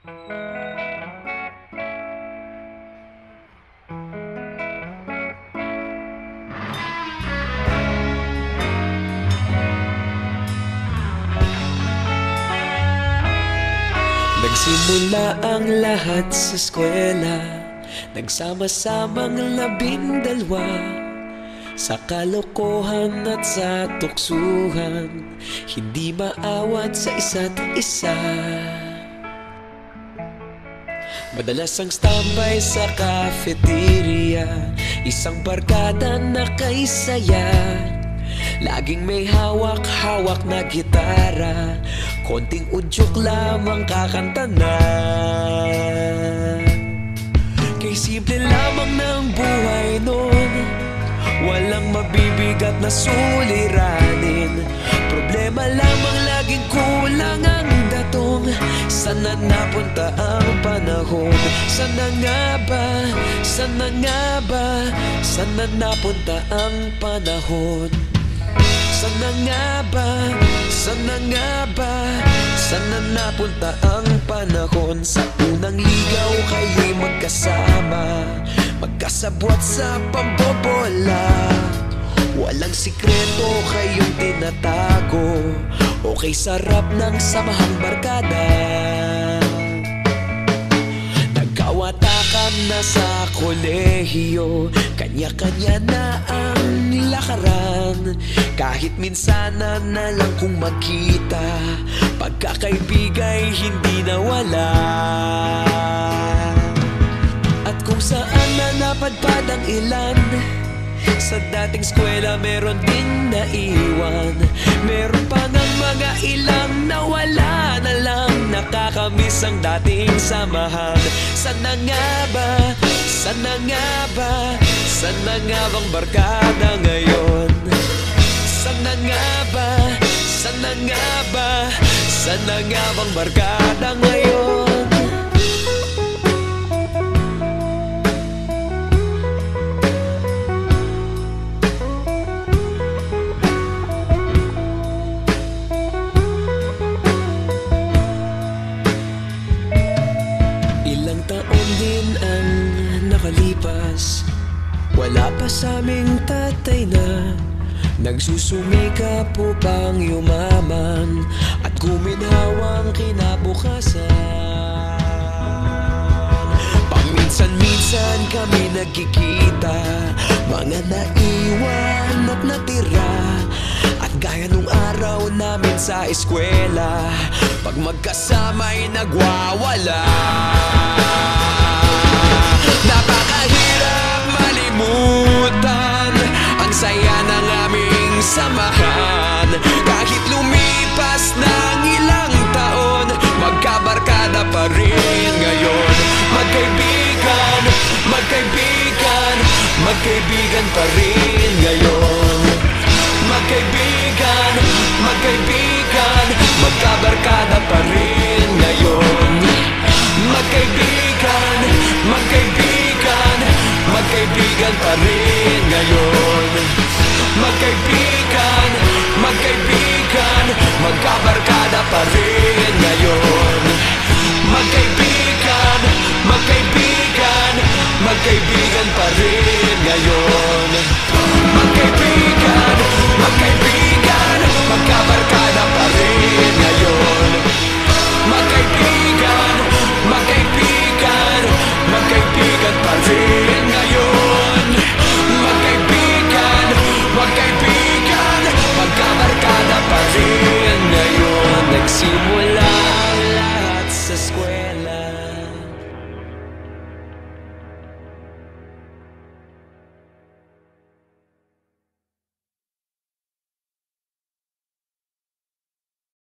Nagsimula ang lahat sa eskwela, nagsama-samang 12 sa kalokohan at sa tuksuhan, hindi maawat sa isa't isa. Madalas ang standby sa cafeteria, isang barkada na kay saya. Laging may hawak-hawak na gitara, konting udyok lamang kakanta na. Kay simple lamang ng buhay nun, walang mabibigat na suliranin. Problema lamang laging kulang ang datong. Sana napunta ang panahon? Sana nga ba? Sana nga ba? Sana napunta ang panahon? Sana nga ba? Sana nga ba? Sana napunta ang panahon? Sa unang ligaw kayo'y magkasama, magkasabwat sa pambobola. Walang sikreto kayong tinatago, okay sarap ng samahang barkada. Nagkawatakan na sa kolehiyo, kanya-kanya na ang lakaran. Kahit minsan na lang kung magkita, pagkakaibigay hindi nawala. At kung saan na napadpad ang ilan, sa dating eskwela meron din naiwan. Meron pa ng mga ilang nawala na lang, nakakamiss ang dating samahan. Sana nga ba? Sana nga ba? Sana nga bang barkada ngayon? Sana nga ba? Sana nga ba? Sana nga bang barkada ngayon? Ilang taon din ang nakalipas, wala pa sa aming tatay na nagsusumikap upang yumaman at guminhawang kinabukasan. Paminsan-minsan kami nagkikita, mga naiwan at natira. At gaya nung araw namin sa eskwela, pag magkasama'y nagwawala. Napakahirap malimutan ang saya ng aming samahan. Kahit lumipas ng ilang taon, magkabarkada pa rin ngayon. Magkaibigan, magkaibigan, magkaibigan pa rin